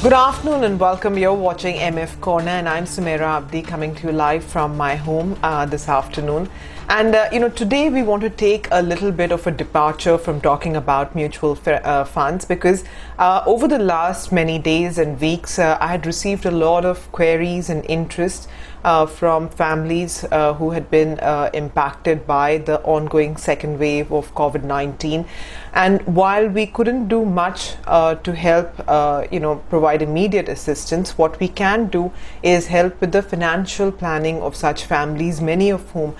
Good afternoon and welcome. You're watching MF Corner and I'm Sumaira Abdi coming to you live from my home this afternoon. And today we want to take a little bit of a departure from talking about mutual funds because over the last many days and weeks I had received a lot of queries and interest from families who had been impacted by the ongoing second wave of COVID-19. And while we couldn't do much to help, provide immediate assistance, what we can do is help with the financial planning of such families, many of whom,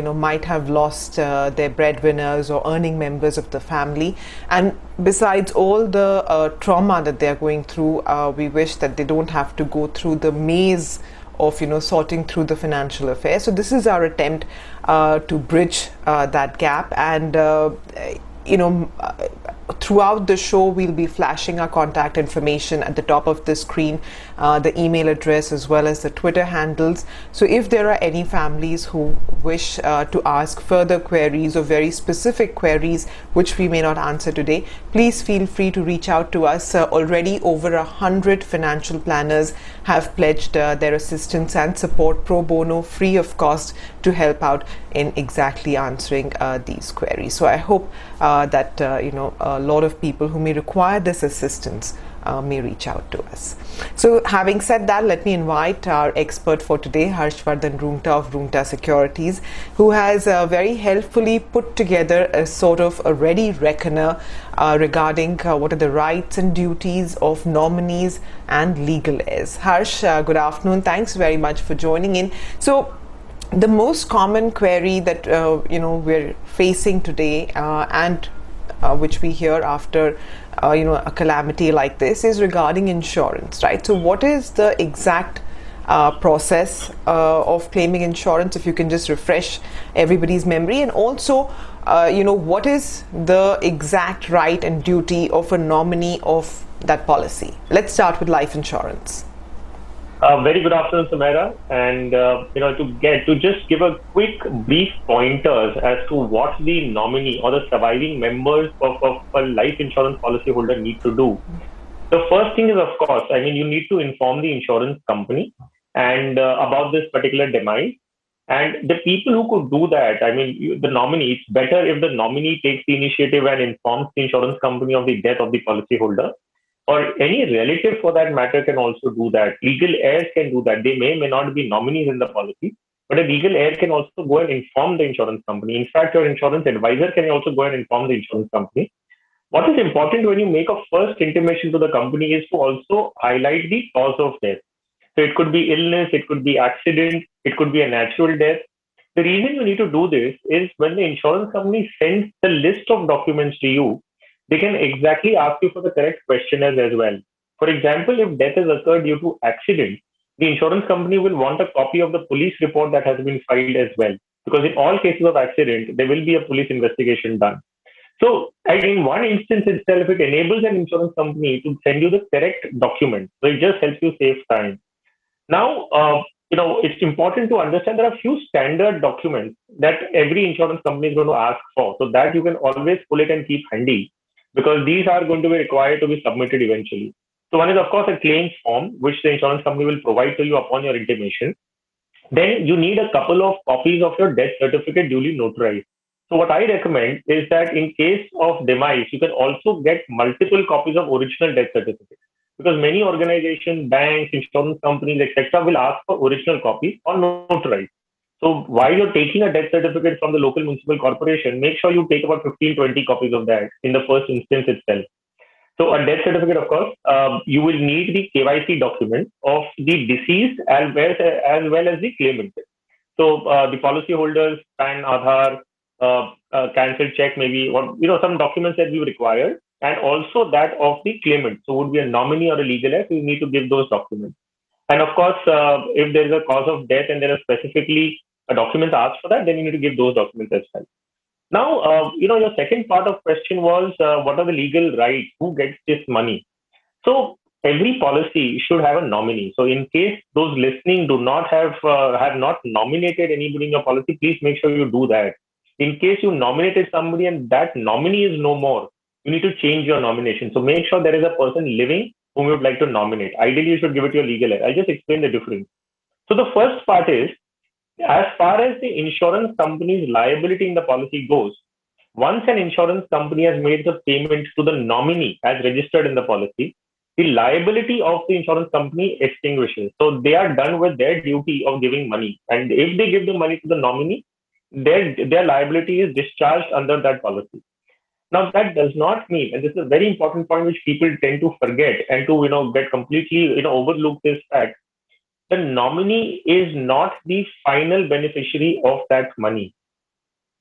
might have lost their breadwinners or earning members of the family. And besides all the trauma that they're going through, we wish that they don't have to go through the maze of sorting through the financial affairs. So this is our attempt to bridge that gap, and throughout the show we'll be flashing our contact information at the top of the screen, the email address as well as the Twitter handles. So if there are any families who wish to ask further queries or very specific queries which we may not answer today, please feel free to reach out to us. Already over 100 financial planners have pledged their assistance and support pro bono, free of cost, to help out in exactly answering these queries. So I hope that a lot of people who may require this assistance may reach out to us. So having said that, let me invite our expert for today, Harshvardhan Roongta of Roongta Securities, who has very helpfully put together a sort of a ready reckoner regarding what are the rights and duties of nominees and legal heirs. Harsh, good afternoon. Thanks very much for joining in. So the most common query that we're facing today and which we hear after a calamity like this is regarding insurance, right? So what is the exact process of claiming insurance, if you can just refresh everybody's memory, and also what is the exact right and duty of a nominee of that policy? Let's start with life insurance. Very good afternoon, Sumaira. And to just give a quick brief pointers as to what the nominee or the surviving members of a life insurance policyholder need to do. The first thing is, of course, you need to inform the insurance company and about this particular demise. And the people who could do that, the nominee, it's better if the nominee takes the initiative and informs the insurance company of the death of the policyholder. Or any relative for that matter can also do that. Legal heirs can do that. They may not be nominees in the policy, but a legal heir can also go and inform the insurance company. In fact, your insurance advisor can also go and inform the insurance company. What is important when you make a first intimation to the company is to also highlight the cause of death. So it could be illness, it could be accident, it could be a natural death. The reason you need to do this is when the insurance company sends the list of documents to you, they can exactly ask you for the correct questionnaires as well. For example, if death has occurred due to accident, the insurance company will want a copy of the police report that has been filed as well. Because in all cases of accident, there will be a police investigation done. So in one instance itself, it enables an insurance company to send you the correct document. So it just helps you save time. Now, it's important to understand there are a few standard documents that every insurance company is going to ask for. So that you can always pull it and keep handy, because these are going to be required to be submitted eventually. So one is, of course, a claims form, which the insurance company will provide to you upon your intimation. Then you need a couple of copies of your death certificate duly notarized. So what I recommend is that in case of demise, you can also get multiple copies of original death certificate, because many organizations, banks, insurance companies, etc., will ask for original copies or notarized. So while you're taking a death certificate from the local municipal corporation, make sure you take about 15-20 copies of that in the first instance itself. So a death certificate, of course, you will need the KYC document of the deceased as well as the claimant. So the policyholders, PAN, Aadhaar, cancelled check, maybe, or some documents that we require, and also that of the claimant. So would be a nominee or a legal heir, so you need to give those documents. And of course, if there is a cause of death and there are specifically documents asked for that, then you need to give those documents as well. Now, your second part of question was, what are the legal rights? Who gets this money? So every policy should have a nominee. So in case those listening do not have not nominated anybody in your policy, please make sure you do that. In case you nominated somebody and that nominee is no more, you need to change your nomination. So make sure there is a person living whom you would like to nominate. Ideally, you should give it to your legal heir. I'll just explain the difference. So the first part is, as far as the insurance company's liability in the policy goes, once an insurance company has made the payment to the nominee as registered in the policy, the liability of the insurance company extinguishes. So they are done with their duty of giving money. And if they give the money to the nominee, their liability is discharged under that policy. Now that does not mean, and this is a very important point which people tend to forget and to get completely overlook this fact. The nominee is not the final beneficiary of that money.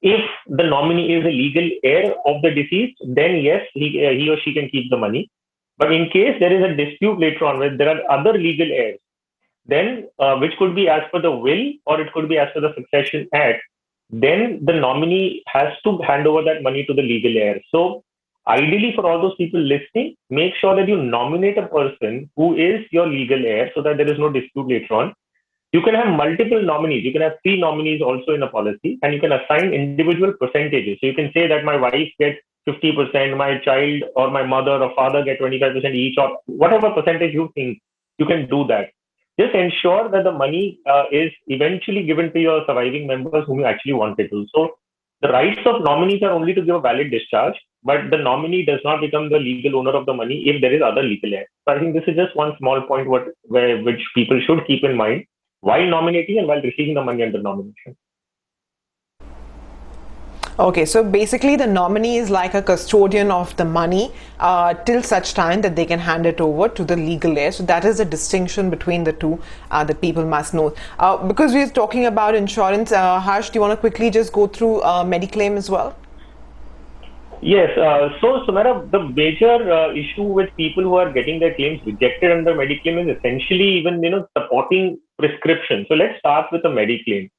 If the nominee is a legal heir of the deceased, then yes, he or she can keep the money. But in case there is a dispute later on where there are other legal heirs, then which could be as per the will or it could be as per the Succession Act, then the nominee has to hand over that money to the legal heir. So ideally, for all those people listening, make sure that you nominate a person who is your legal heir so that there is no dispute later on. You can have multiple nominees. You can have 3 nominees also in a policy, and you can assign individual percentages. So you can say that my wife gets 50%, my child or my mother or father get 25% each, or whatever percentage you think, you can do that. Just ensure that the money is eventually given to your surviving members whom you actually wanted to. So the rights of nominees are only to give a valid discharge, but the nominee does not become the legal owner of the money if there is other legal heir. So I think this is just one small point which people should keep in mind while nominating and while receiving the money under nomination. Okay, so basically the nominee is like a custodian of the money till such time that they can hand it over to the legal heir. So that is the distinction between the two that people must know. Because we're talking about insurance, Harsh, do you want to quickly just go through Mediclaim as well? Yes. So, Sumera, the major issue with people who are getting their claims rejected under Mediclaim is essentially even supporting prescription. So let's start with the Mediclaim.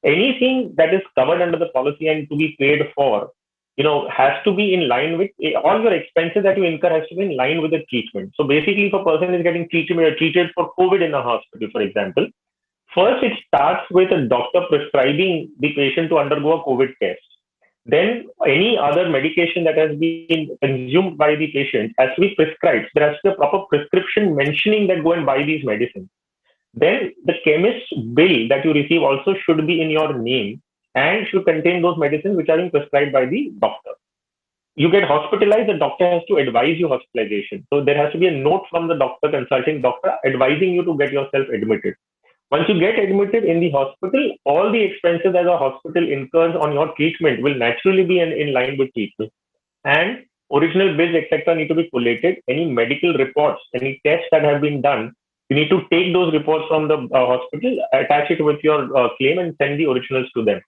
Anything that is covered under the policy and to be paid for, has to be in line with all your expenses that you incur has to be in line with the treatment. So basically, if a person is getting treated for COVID in a hospital, for example, first it starts with a doctor prescribing the patient to undergo a COVID test. Then any other medication that has been consumed by the patient has to be prescribed. There has to be a proper prescription mentioning that go and buy these medicines. Then the chemist's bill that you receive also should be in your name and should contain those medicines which are being prescribed by the doctor. You get hospitalized, the doctor has to advise you hospitalization. So there has to be a note from the doctor, consulting doctor, advising you to get yourself admitted. Once you get admitted in the hospital, all the expenses that the hospital incurs on your treatment will naturally be in line with treatment. And original bills, etc., need to be collated. Any medical reports, any tests that have been done, you need to take those reports from the hospital, attach it with your claim, and send the originals to them.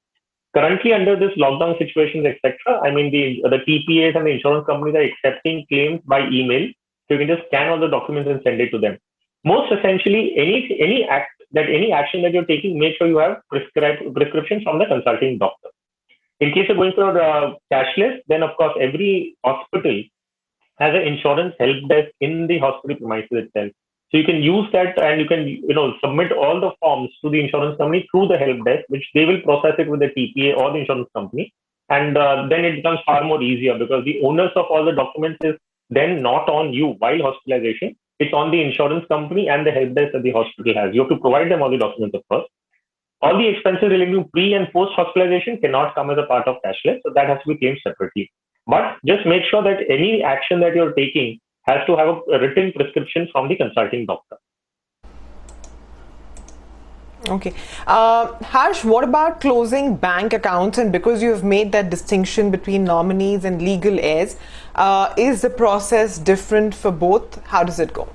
Currently, under this lockdown situations, etc., I mean the TPAs and the insurance companies are accepting claims by email, so you can just scan all the documents and send it to them. Most essentially, any action that you're taking, make sure you have prescriptions from the consulting doctor. In case you're going for cashless, then of course every hospital has an insurance help desk in the hospital premises itself. So you can use that and you can submit all the forms to the insurance company through the help desk, which they will process it with the TPA or the insurance company. And then it becomes far more easier because the onus of all the documents is then not on you while hospitalization. It's on the insurance company and the help desk that the hospital has. You have to provide them all the documents, of course. All the expenses relating to pre and post hospitalization cannot come as a part of cashless, so that has to be claimed separately. But just make sure that any action that you're taking has to have a written prescription from the consulting doctor. Okay. Harsh, what about closing bank accounts? And because you have made that distinction between nominees and legal heirs, is the process different for both? How does it go?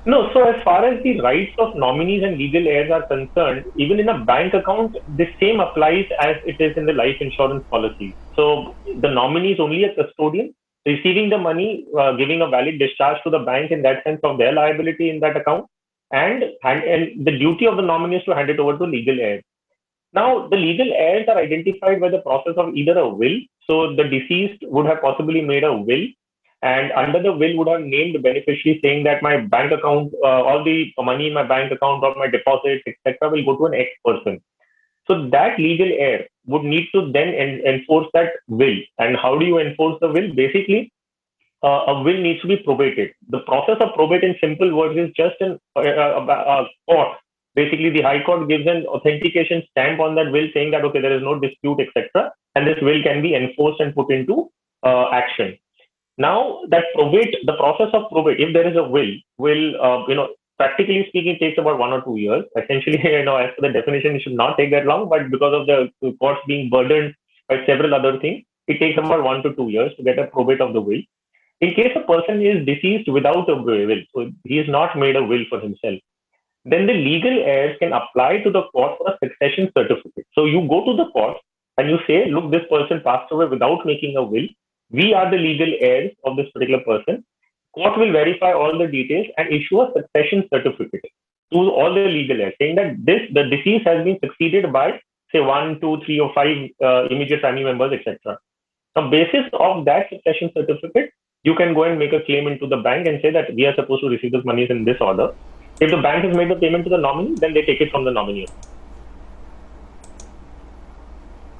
No, so as far as the rights of nominees and legal heirs are concerned, even in a bank account, the same applies as it is in the life insurance policy. So the nominee is only a custodian, receiving the money, giving a valid discharge to the bank in that sense of their liability in that account, and the duty of the nominee is to hand it over to legal heirs. Now, the legal heirs are identified by the process of either a will. So the deceased would have possibly made a will, and under the will would have named the beneficiary, saying that my bank account, all the money in my bank account or my deposits, etc., will go to an X person. So that legal heir would need to then enforce that will. And how do you enforce the will? Basically, a will needs to be probated. The process of probate in simple words is just a court. Basically, the High Court gives an authentication stamp on that will saying that, okay, there is no dispute, etc. And this will can be enforced and put into action. Now, that probate, the process of probate, if there is a will, practically speaking, takes about 1 or 2 years. Essentially, as per the definition, it should not take that long, but because of the courts being burdened by several other things, it takes about 1 to 2 years to get a probate of the will. In case a person is deceased without a will, so he has not made a will for himself, then the legal heirs can apply to the court for a succession certificate. So you go to the court and you say, look, this person passed away without making a will. We are the legal heirs of this particular person. Court will verify all the details and issue a succession certificate to all the legal heirs, saying that the deceased has been succeeded by, say, 1, 2, 3, or 5 immediate family members, etc. On basis of that succession certificate, you can go and make a claim into the bank and say that we are supposed to receive this money in this order. If the bank has made the payment to the nominee, then they take it from the nominee.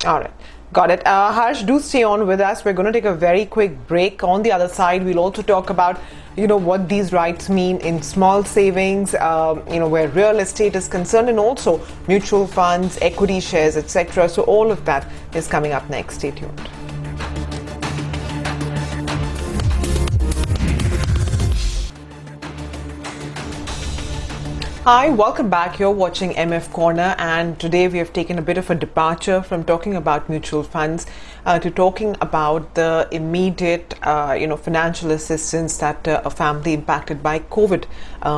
All right. Got it. Harsh, do stay on with us. We're going to take a very quick break. On the other side, we'll also talk about, what these rights mean in small savings, where real estate is concerned, and also mutual funds, equity shares, etc. So all of that is coming up next. Stay tuned. Hi, welcome back. You're watching MF Corner, and today we have taken a bit of a departure from talking about mutual funds to talking about the immediate, financial assistance that a family impacted by COVID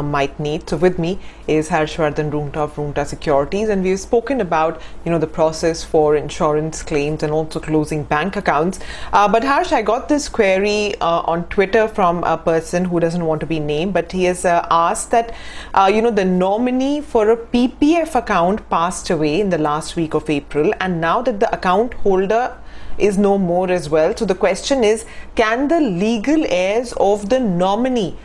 might need. So with me is Harshvardhan Roongta of Roongta Securities, and we've spoken about, the process for insurance claims and also closing bank accounts. But Harsh, I got this query on Twitter from a person who doesn't want to be named, but he has asked that, the nominee for a PPF account passed away in the last week of April, and now that the account holder is no more as well. So the question is, can the legal heirs of the nominee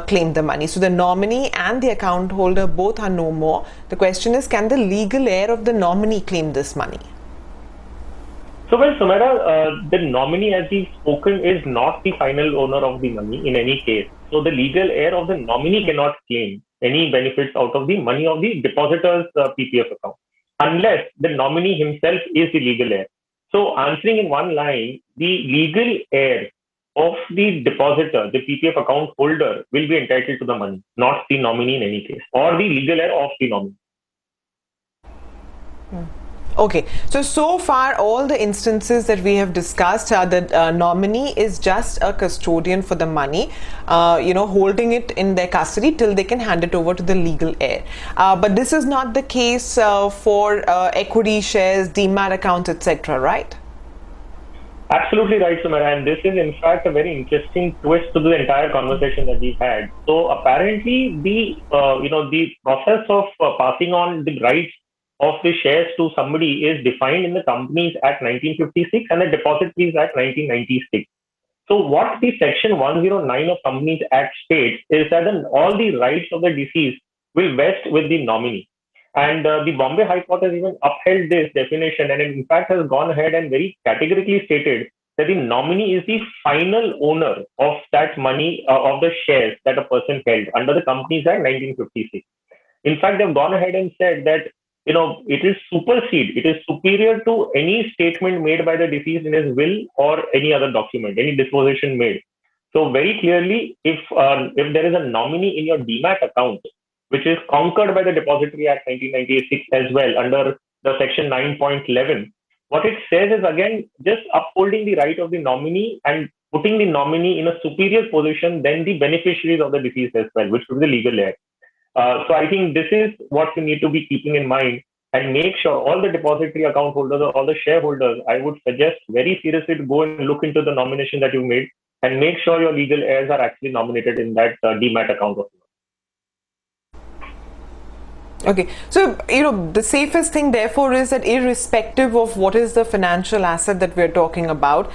claim the money? So the nominee and the account holder both are no more. The question is, can the legal heir of the nominee claim this money? So, well, Sumera, the nominee, as we've spoken, is not the final owner of the money in any case. So the legal heir of the nominee cannot claim any benefits out of the money of the depositor's PPF account, unless the nominee himself is the legal heir. So answering in one line, the legal heir of the depositor, the PPF account holder, will be entitled to the money, not the nominee in any case, or the legal heir of the nominee. Okay, so far all the instances that we have discussed are that nominee is just a custodian for the money, holding it in their custody till they can hand it over to the legal heir. But this is not the case for equity shares, demat accounts, etc., right? Absolutely right, Sumera. And this is in fact a very interesting twist to the entire conversation that we've had. So apparently the process of passing on the rights of the shares to somebody is defined in the Companies Act 1956 and the Depositories Act 1996. So what the Section 109 of Companies Act states is that all the rights of the deceased will vest with the nominee. And the Bombay High Court has even upheld this definition, and in fact has gone ahead and very categorically stated that the nominee is the final owner of that money, of the shares that a person held under the Companies Act 1956. In fact, they've gone ahead and said that it is supersede, it is superior to any statement made by the deceased in his will or any other document, any disposition made. So very clearly, if there is a nominee in your demat account, which is conquered by the Depository Act 1996 as well under the Section 9.11, what it says is again just upholding the right of the nominee and putting the nominee in a superior position than the beneficiaries of the deceased as well, which would be the legal heir. So I think this is what we need to be keeping in mind, and make sure all the depository account holders or all the shareholders, I would suggest very seriously to go and look into the nomination that you made and make sure your legal heirs are actually nominated in that demat account of yours. Okay, so the safest thing therefore is that irrespective of what is the financial asset that we're talking about,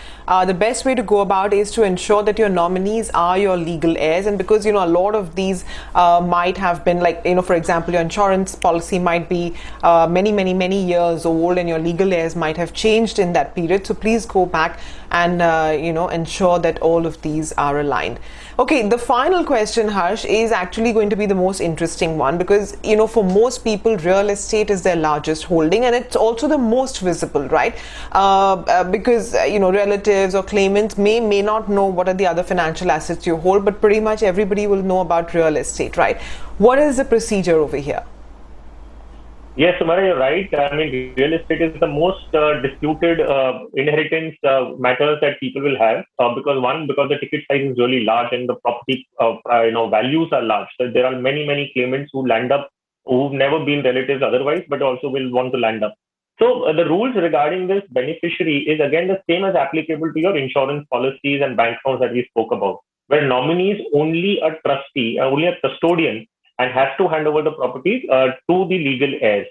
the best way to go about is to ensure that your nominees are your legal heirs. And because a lot of these might have been like, for example, your insurance policy might be many years old, and your legal heirs might have changed in that period. So please go back and ensure that all of these are aligned. Okay, the final question, Harsh, is actually going to be the most interesting one, because for most people real estate is their largest holding, and it's also the most visible, right? Because relatives or claimants may not know what are the other financial assets you hold, but pretty much everybody will know about real estate, right? What is the procedure over here? Yes, Sumara, you're right. I mean, real estate is the most disputed inheritance matters that people will have, because the ticket size is really large and the property values are large. So there are many claimants who land up, who've never been relatives otherwise, but also will want to land up. So the rules regarding this beneficiary is again the same as applicable to your insurance policies and bank accounts that we spoke about, where nominee is only a trustee, only a custodian, and has to hand over the property to the legal heirs.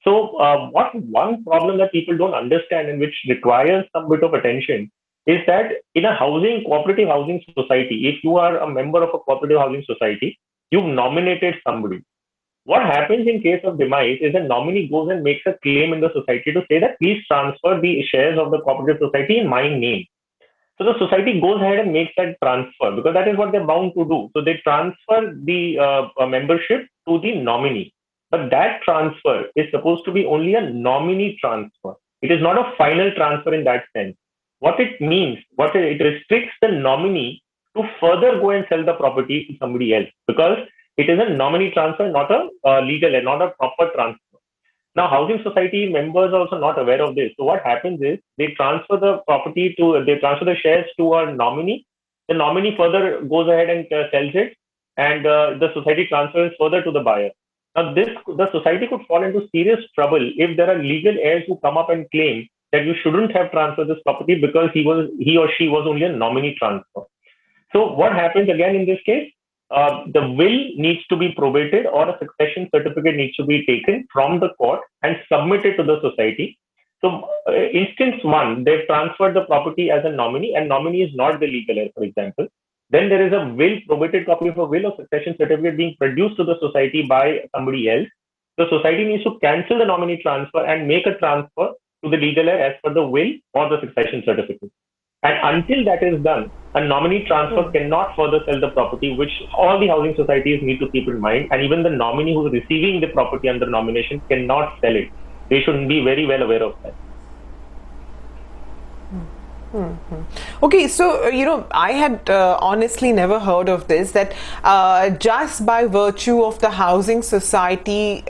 So, one problem that people don't understand and which requires some bit of attention is that in a cooperative housing society, if you are a member of a cooperative housing society, you've nominated somebody. What happens in case of demise is a nominee goes and makes a claim in the society to say that please transfer the shares of the cooperative society in my name. So the society goes ahead and makes that transfer because that is what they're bound to do. So they transfer the membership to the nominee. But that transfer is supposed to be only a nominee transfer. It is not a final transfer in that sense. What it means, it restricts the nominee to further go and sell the property to somebody else because it is a nominee transfer, not a legal and not a proper transfer. Now, housing society members are also not aware of this. So what happens is they transfer the shares to a nominee. The nominee further goes ahead and sells it, and the society transfers further to the buyer. Now, the society could fall into serious trouble if there are legal heirs who come up and claim that you shouldn't have transferred this property because he or she was only a nominee transfer. So what happens again in this case? The will needs to be probated or a succession certificate needs to be taken from the court and submitted to the society. So instance one, they've transferred the property as a nominee and nominee is not the legal heir, for example. Then there is a will, probated copy of a will or succession certificate being produced to the society by somebody else. The society needs to cancel the nominee transfer and make a transfer to the legal heir as per the will or the succession certificate. And until that is done, a nominee transfer cannot further sell the property, which all the housing societies need to keep in mind. And even the nominee who is receiving the property under nomination cannot sell it. They should be very well aware of that. Okay, so I had honestly never heard of this, that just by virtue of the housing society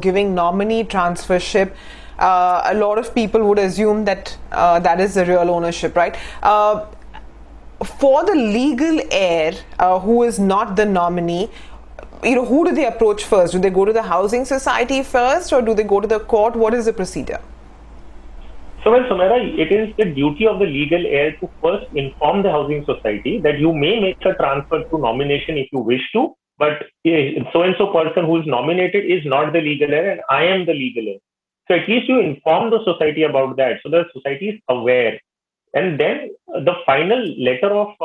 giving nominee transfership, a lot of people would assume that that is the real ownership, right? For the legal heir who is not the nominee, who do they approach first? Do they go to the housing society first or do they go to the court? What is the procedure? So, well, Sumera, it is the duty of the legal heir to first inform the housing society that you may make a transfer to nomination if you wish to, but so-and-so person who is nominated is not the legal heir and I am the legal heir. So at least you inform the society about that so the society is aware. And then the final letter of,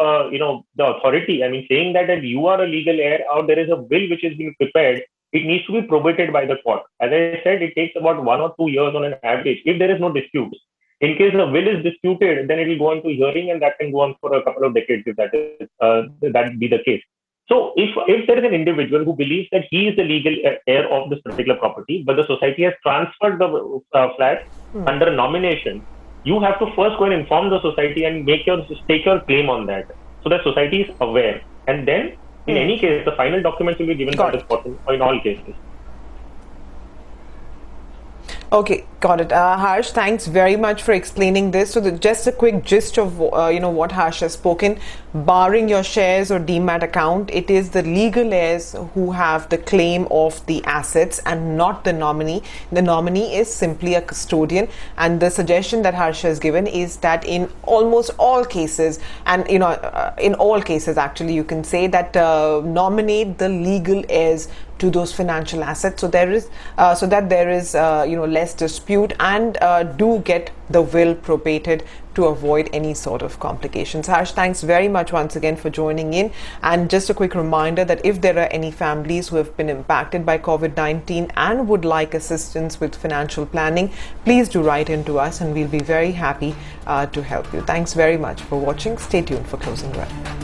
the authority, saying that you are a legal heir or there is a will which is being prepared, it needs to be probated by the court. As I said, it takes about 1 or 2 years on an average if there is no dispute. In case the will is disputed, then it will go on to hearing and that can go on for a couple of decades if that be the case. So if there is an individual who believes that he is the legal heir of this particular property, but the society has transferred the flat under nomination, you have to first go and inform the society and take your claim on that. So the society is aware. And then in any case, the final documents will be given by the court in all cases. Okay, got it. Harsh, thanks very much for explaining this. So just a quick gist of what Harsh has spoken. Barring your shares or demat account, it is the legal heirs who have the claim of the assets and not the nominee. The nominee is simply a custodian, and the suggestion that Harsh has given is that in almost all cases, and in all cases actually, you can say that nominate the legal heirs to those financial assets, so that there is less dispute, and do get the will probated to avoid any sort of complications. Harsh, thanks very much once again for joining in. And just a quick reminder that if there are any families who have been impacted by COVID-19 and would like assistance with financial planning, please do write in to us and we'll be very happy to help you. Thanks very much for watching. Stay tuned for Closing Well.